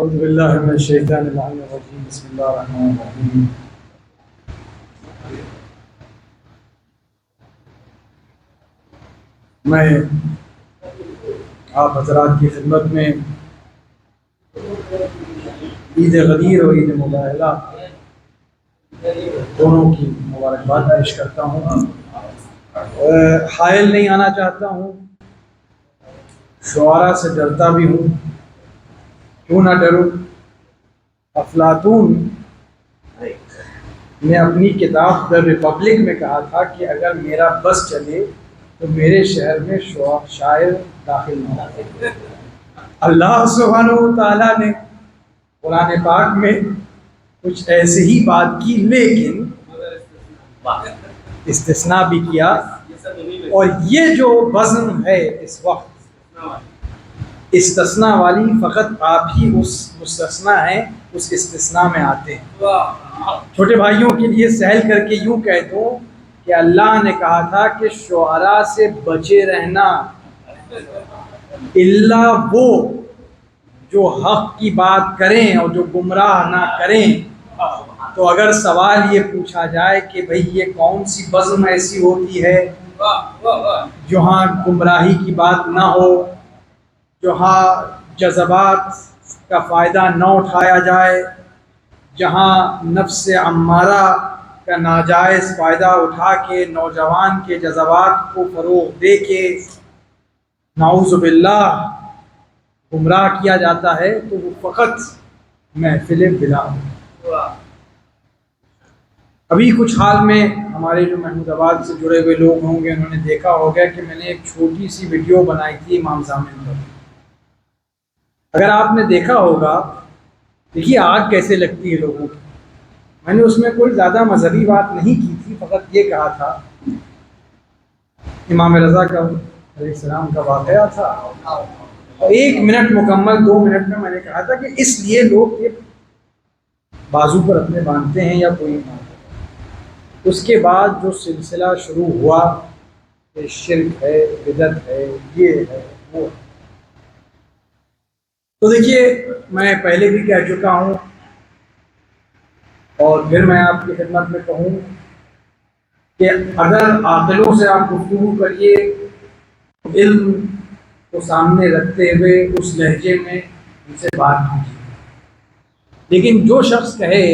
اعوذ باللہ من الشیطان الرجیم بسم اللہ الرحمن الرحیم۔ میں آپ حضرات کی خدمت میں عید غدیر اور عید مبارکہ دونوں کی مبارکباد پیش کرتا ہوں۔ حائل نہیں آنا چاہتا ہوں، شعراء سے ڈرتا بھی ہوں، کیوں نہ ڈروں۔ افلاطون نے اپنی کتاب دی ریپبلک میں کہا تھا کہ اگر میرا بس چلے تو میرے شہر میں شاعر داخل نہ ہو۔ اللہ سبحانہ و تعالیٰ نے قرآن پاک میں کچھ ایسے ہی بات کی، لیکن استثناء بھی کیا، اور یہ جو بزم ہے اس وقت استثناء والی، فقط آپ ہی اس مستثنیٰ ہیں، اس استثناء میں آتے ہیں۔ چھوٹے بھائیوں کے لیے سہل کر کے یوں کہہ دو کہ اللہ نے کہا تھا کہ شعراء سے بچے رہنا، الا وہ جو حق کی بات کریں اور جو گمراہ نہ کریں۔ تو اگر سوال یہ پوچھا جائے کہ بھئی یہ کون سی بزم ایسی ہوتی ہے جہاں گمراہی کی بات نہ ہو، جہاں جذبات کا فائدہ نہ اٹھایا جائے، جہاں نفس امارہ کا ناجائز فائدہ اٹھا کے نوجوان کے جذبات کو فروغ دے کے نعوذ باللہ گمراہ کیا جاتا ہے، تو وہ فقط محفل بلا۔ ابھی کچھ حال میں ہمارے جو محمود آباد سے جڑے ہوئے لوگ ہوں گے، انہوں نے دیکھا ہوگا کہ میں نے ایک چھوٹی سی ویڈیو بنائی تھی امام زامن پر۔ اگر آپ نے دیکھا ہوگا، دیکھیے آگ کیسے لگتی ہے لوگوں کی۔ میں نے اس میں کوئی زیادہ مذہبی بات نہیں کی تھی، فقط یہ کہا تھا امام رضا کا علیہ السلام کا واقعہ تھا، اور 1 منٹ مکمل 2 منٹ میں میں نے کہا تھا کہ اس لیے لوگ یہ بازو پر اپنے باندھتے ہیں یا کوئی باندھتے۔ اس کے بعد جو سلسلہ شروع ہوا کہ شرک ہے، بدعت ہے، یہ ہے، وہ ہے۔ تو دیکھیے میں پہلے بھی کہہ چکا ہوں اور پھر میں آپ کی خدمت میں کہوں کہ اگر عاقلوں سے آپ گفتگو کریے، علم کو سامنے رکھتے ہوئے اس لہجے میں ان سے بات کیجیے، لیکن جو شخص کہے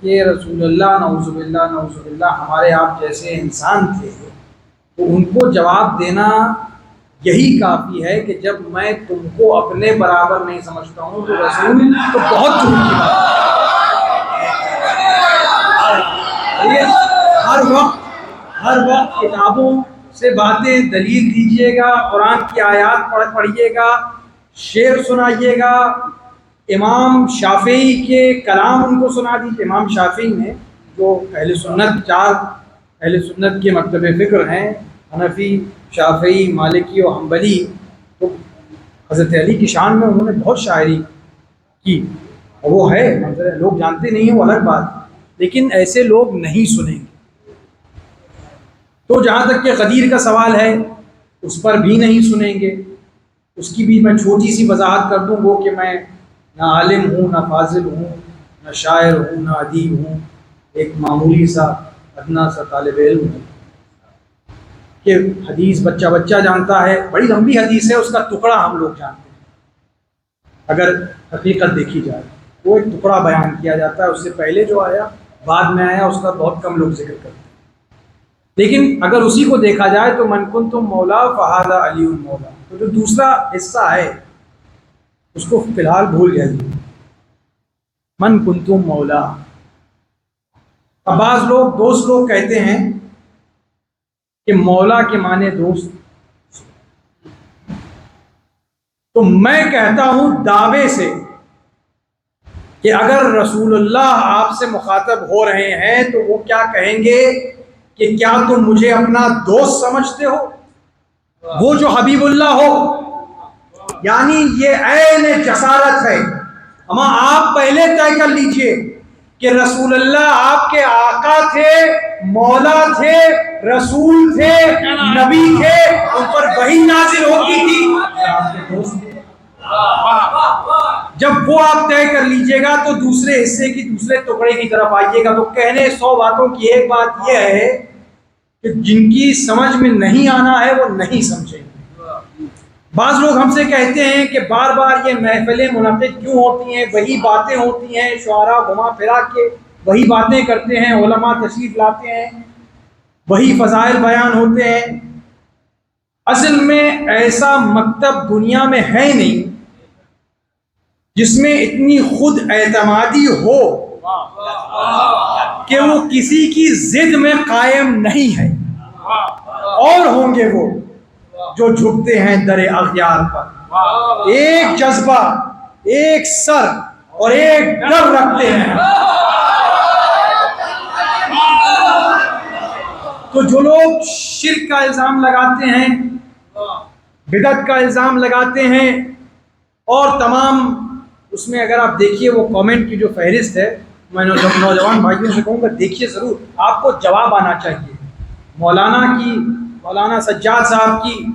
کہ رسول اللہ نعوذ باللہ ہمارے آپ جیسے انسان تھے، تو ان کو جواب دینا یہی کافی ہے کہ جب میں تم کو اپنے برابر نہیں سمجھتا ہوں تو رسول تو بہت دور کی بات ہے۔ ہر وقت کتابوں سے باتیں دلیل دیجیے گا، قرآن کی آیات پڑھیے گا، شعر سنائیے گا، امام شافعی کے کلام ان کو سنا دیجیے۔ امام شافعی نے جو اہل سنت کے مکتب فکر ہیں، حنفی، شافعی، مالکی اور حنبلی، تو حضرت علی کی شان میں انہوں نے بہت شاعری کی، اور وہ ہے لوگ جانتے نہیں ہیں، وہ الگ بات، لیکن ایسے لوگ نہیں سنیں گے۔ تو جہاں تک کہ غدیر کا سوال ہے، اس پر بھی نہیں سنیں گے۔ اس کی بھی میں چھوٹی سی وضاحت کر دوں، وہ کہ میں نہ عالم ہوں، نہ فاضل ہوں، نہ شاعر ہوں، نہ ادیب ہوں، ایک معمولی سا ادنا سا طالب علم ہوں۔ کہ حدیث بچہ جانتا ہے، بڑی لمبی حدیث ہے، اس کا ٹکڑا ہم لوگ جانتے ہیں۔ اگر حقیقت دیکھی جائے وہ ایک ٹکڑا بیان کیا جاتا ہے، اس سے پہلے جو آیا بعد میں آیا اس کا بہت کم لوگ ذکر کرتے ہیں۔ لیکن اگر اسی کو دیکھا جائے تو من کنتم مولا فہذا علی مولا، تو جو دوسرا حصہ ہے اس کو فی الحال بھول جائیے، من کنتم مولا۔ اب بعض لوگ دوست لوگ کہتے ہیں کہ مولا کے معنی دوست، تو میں کہتا ہوں دعوے سے کہ اگر رسول اللہ آپ سے مخاطب ہو رہے ہیں تو وہ کیا کہیں گے کہ کیا تم مجھے اپنا دوست سمجھتے ہو، وہ جو حبیب اللہ ہو؟ یعنی یہ عین جسارت ہے۔ اما آپ پہلے طے کر لیجئے کہ رسول اللہ آپ کے آقا تھے، مولا تھے، رسول تھے، نبی تھے، ان پر وحی نازل ہوتی تھی، آپ کے دوست تھے۔ جب وہ آپ طے کر لیجئے گا تو دوسرے حصے کی دوسرے ٹکڑے کی طرف آئیے گا. تو کہنے 100 باتوں کی ایک بات یہ ہے کہ جن کی سمجھ میں نہیں آنا ہے وہ نہیں سمجھیں گے. بعض لوگ ہم سے کہتے ہیں کہ بار بار یہ محفلیں منعقد کیوں ہوتی ہیں, وہی باتیں ہوتی ہیں, شعراء گھما پھرا کے وہی باتیں کرتے ہیں, علماء تشریف لاتے ہیں, وہی فضائل بیان ہوتے ہیں. اصل میں ایسا مکتب دنیا میں ہے نہیں جس میں اتنی خود اعتمادی ہو کہ وہ کسی کی ضد میں قائم نہیں ہے. اور ہوں گے وہ جو جھکتے ہیں در اغیار پر, ایک جذبہ, ایک سر اور ایک ڈر رکھتے ہیں. تو جو لوگ شرک کا الزام لگاتے ہیں, بدعت کا الزام لگاتے ہیں, اور تمام اس میں اگر آپ دیکھیے وہ کامنٹ کی جو فہرست ہے, میں نوجوان بھائیوں سے کہوں گا دیکھیے ضرور, آپ کو جواب آنا چاہیے. مولانا سجاد صاحب کی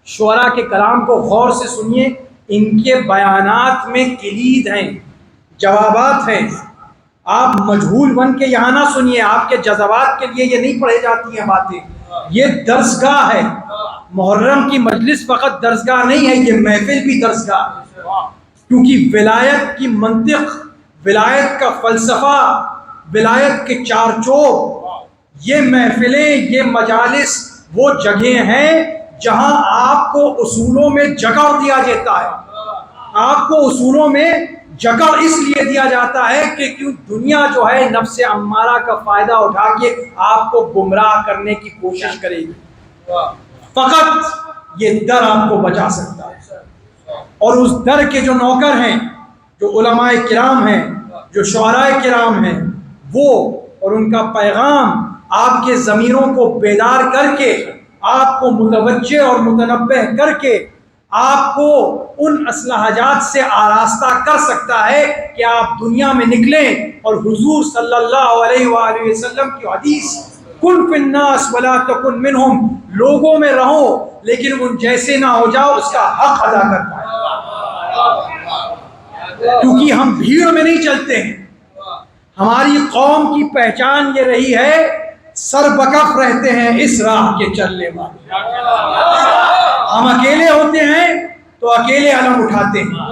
شعراء کے کلام کو غور سے سنیے, ان کے بیانات میں کلید ہیں, جوابات ہیں. آپ مجہول بن کے یہاں نہ سنیے, آپ کے جذبات کے لیے یہ نہیں پڑھی جاتی ہیں باتیں. یہ درسگاہ ہے. محرم کی مجلس فقط درسگاہ نہیں ہے, یہ محفل بھی درسگاہ ہے. کیونکہ ولایت کی منطق, ولایت کا فلسفہ, ولایت کے چارچوب, یہ محفلیں, یہ مجالس وہ جگہیں ہیں جہاں آپ کو اصولوں میں جکڑ دیا جاتا ہے. آپ کو اصولوں میں جکڑ اس لیے دیا جاتا ہے کہ کیوں دنیا جو ہے نفس امارہ کا فائدہ اٹھا کے آپ کو گمراہ کرنے کی کوشش کرے گی. فقط یہ در آپ کو بچا سکتا ہے. اور اس در کے جو نوکر ہیں, جو علماء کرام ہیں, جو شعراء کرام ہیں, وہ اور ان کا پیغام آپ کے ضمیروں کو بیدار کر کے, آپ کو متوجہ اور متنبہ کر کے, آپ کو ان اصلاحات سے آراستہ کر سکتا ہے کہ آپ دنیا میں نکلیں اور حضور صلی اللہ علیہ وآلہ وسلم کی حدیث کن فی الناس ولا تکن منہم, لوگوں میں رہو لیکن ان جیسے نہ ہو جاؤ, اس کا حق ادا کر پائے. کیونکہ ہم بھیڑ میں نہیں چلتے ہیں. ہماری قوم کی پہچان یہ رہی ہے, سر بکف رہتے ہیں اس راہ کے چلنے والے. ہم اکیلے ہوتے ہیں تو اکیلے علم اٹھاتے ہیں,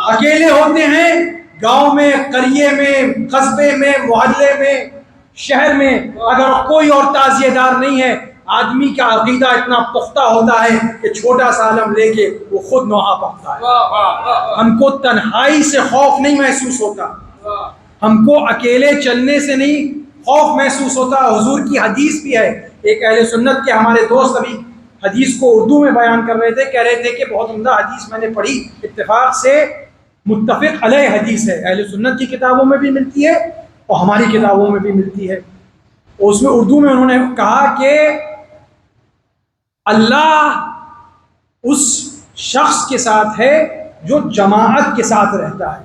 اکیلے ہوتے ہیں گاؤں میں, قریے میں, قصبے میں, محلے میں, شہر میں. اگر کوئی اور تعزیہ دار نہیں ہے, آدمی کا عقیدہ اتنا پختہ ہوتا ہے کہ چھوٹا سا علم لے کے وہ خود نوحہ پڑھتا ہے. ہم کو تنہائی سے خوف نہیں محسوس ہوتا, ہم کو اکیلے چلنے سے نہیں خوف محسوس ہوتا. حضور کی حدیث بھی ہے, ایک اہل سنت کے ہمارے دوست ابھی حدیث کو اردو میں بیان کر رہے تھے, کہہ رہے تھے کہ بہت عمدہ حدیث میں نے پڑھی, اتفاق سے متفق علیہ حدیث ہے, اہل سنت کی کتابوں میں بھی ملتی ہے اور ہماری کتابوں میں بھی ملتی ہے. اس میں اردو میں انہوں نے کہا کہ اللہ اس شخص کے ساتھ ہے جو جماعت کے ساتھ رہتا ہے,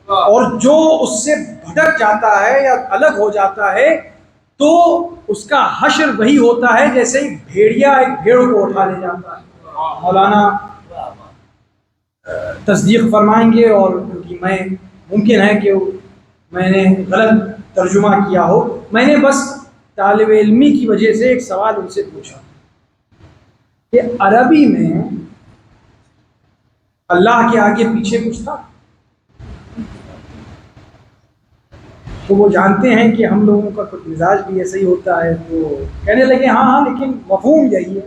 اور جو اس سے بھٹک جاتا ہے یا الگ ہو جاتا ہے تو اس کا حشر وہی ہوتا ہے جیسے بھیڑیا ایک بھیڑ کو اٹھا لے جاتا ہے. مولانا تصدیق فرمائیں گے, اور میں ممکن ہے کہ میں نے غلط ترجمہ کیا ہو. میں نے بس طالب علمی کی وجہ سے ایک سوال ان سے پوچھا کہ عربی میں اللہ کے آگے پیچھے کچھ تھا؟ تو وہ جانتے ہیں کہ ہم لوگوں کا کچھ مزاج بھی ایسا ہی ہوتا ہے, تو کہنے لگے ہاں لیکن مفہوم یہی ہے.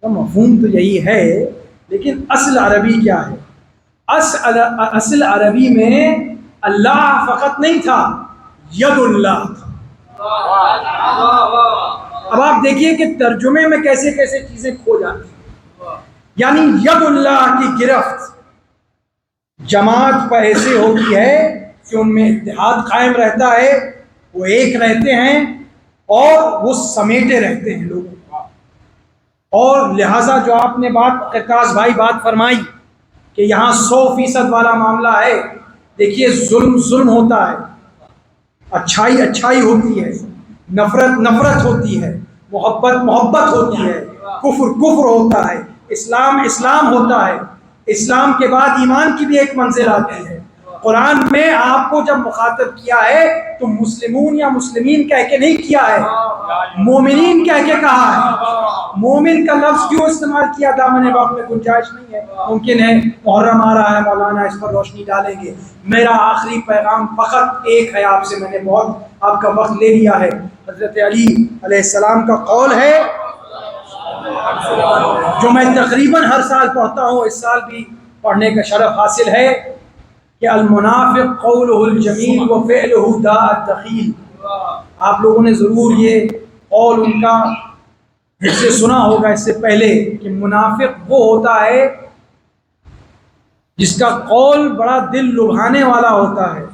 تو مفہوم تو یہی ہے لیکن اصل عربی کیا ہے؟ اصل عربی میں اللہ فقط نہیں تھا, ید اللہ تھا. اب آپ دیکھیے کہ ترجمے میں کیسے کیسے چیزیں کھو جاتی ہیں. یعنی ید اللہ کی گرفت جماعت پر ایسے ہوتی ہے کہ ان میں اتحاد قائم رہتا ہے, وہ ایک رہتے ہیں اور وہ سمیٹے رہتے ہیں لوگوں کا. اور لہٰذا جو آپ نے کرکاس بھائی بات فرمائی کہ یہاں 100% والا معاملہ ہے, دیکھیے ظلم ظلم ہوتا ہے, اچھائی اچھائی ہوتی ہے, نفرت نفرت ہوتی ہے, محبت محبت ہوتی ہے, کفر کفر ہوتا ہے, اسلام اسلام ہوتا ہے. اسلام کے بعد ایمان کی بھی ایک منزل آتی ہے. قرآن میں آپ کو جب مخاطب کیا ہے تو مسلمون یا مسلمین کہہ کے نہیں کیا ہے, مومنین کہہ کے کہا ہے. مومن کا لفظ کیوں استعمال کیا؟ دامن وقت میں گنجائش نہیں ہے. ممکن ہے محرم آ رہا ہے, مولانا اس پر روشنی ڈالیں گے. میرا آخری پیغام فقط ایک ہے آپ سے, میں نے بہت آپ کا وقت لے لیا ہے. حضرت علی علیہ السلام کا قول ہے جو میں تقریباً ہر سال پڑھتا ہوں, اس سال بھی پڑھنے کا شرف حاصل ہے کہ المنافق قولہ الجمیل و فعلہ داء الدخیل. آپ لوگوں نے ضرور یہ قول ان کا اس سے سنا ہوگا اس سے پہلے کہ منافق وہ ہوتا ہے جس کا قول بڑا دل لبھانے والا ہوتا ہے,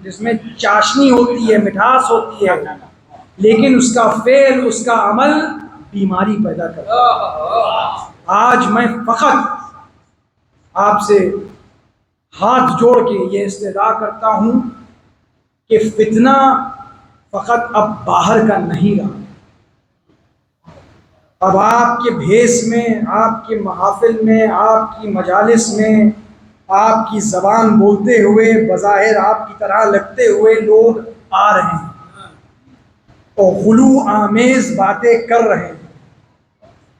جس میں چاشنی ہوتی ہے, مٹھاس ہوتی ہے, لیکن اس کا فعل, اس کا عمل بیماری پیدا کرتا ہے. آج میں فقط آپ سے ہاتھ جوڑ کے یہ استدعا کرتا ہوں کہ فتنہ فقط اب باہر کا نہیں رہا. اب آپ کے بھیس میں, آپ کے محافل میں, آپ کی مجالس میں, آپ کی زبان بولتے ہوئے, بظاہر آپ کی طرح لگتے ہوئے لوگ آ رہے ہیں اور غلو آمیز باتیں کر رہے ہیں.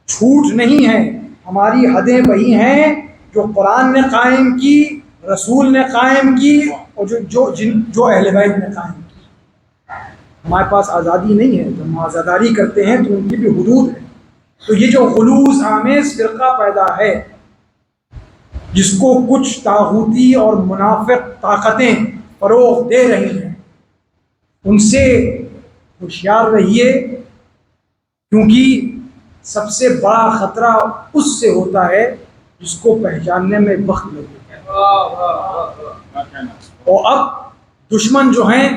چھوٹ نہیں ہے, ہماری حدیں وہی ہیں جو قرآن نے قائم کی, رسول نے قائم کی, اور جو اہل بیت نے قائم کی. ہمارے پاس آزادی نہیں ہے, جب ہم آزاداری کرتے ہیں تو ان کی بھی حدود ہے. تو یہ جو غلوظ آمیز فرقہ پیدا ہے, جس کو کچھ طاغوتی اور منافق طاقتیں فروغ دے رہی ہیں, ان سے ہوشیار رہیے, کیونکہ سب سے بڑا خطرہ اس سے ہوتا ہے جس کو پہچاننے میں وقت لگے. اور اب دشمن جو ہیں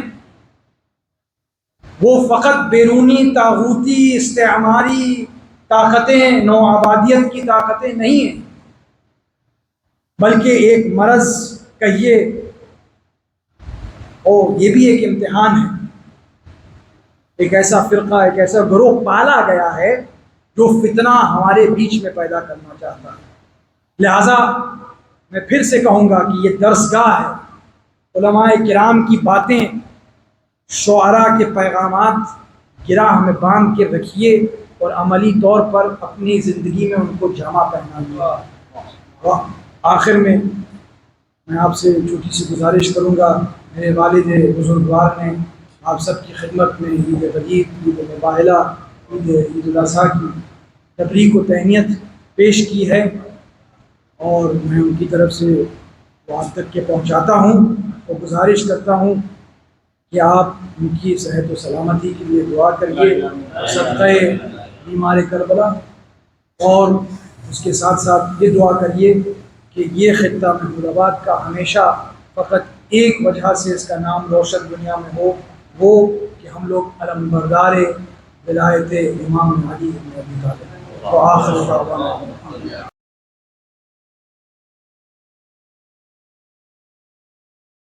وہ فقط بیرونی طاغوتی استعماری طاقتیں, نو آبادیت کی طاقتیں نہیں ہیں, بلکہ ایک مرض کہیے, اور یہ بھی ایک امتحان ہے. ایک ایسا فرقہ, ایک ایسا گروہ پالا گیا ہے جو فتنہ ہمارے بیچ میں پیدا کرنا چاہتا ہے. لہذا میں پھر سے کہوں گا کہ یہ درسگاہ ہے. علماء کرام کی باتیں, شعراء کے پیغامات گراہ میں باندھ کے رکھیے اور عملی طور پر اپنی زندگی میں ان کو جامع پہنائیے. آخر میں آپ سے چھوٹی سی گزارش کروں گا. میرے والد بزرگوار نے آپ سب کی خدمت میں عید غدیر, عید مباہلہ, عید الاضحیٰ کی تبریک و تہنیت پیش کی ہے, اور میں ان کی طرف سے وہ آپ تک کے پہنچاتا ہوں اور گزارش کرتا ہوں کہ آپ ان کی صحت و سلامتی کے لیے دعا کریے, صدقہ بیمار کربلا, اور اس کے ساتھ ساتھ یہ دعا کریے کہ یہ خطہ محمود آباد کا ہمیشہ فقط ایک وجہ سے اس کا نام روشن دنیا میں ہو, وہ کہ ہم لوگ علمبردار ولایت امام علی بن ابی طالب. وآخر دعوانا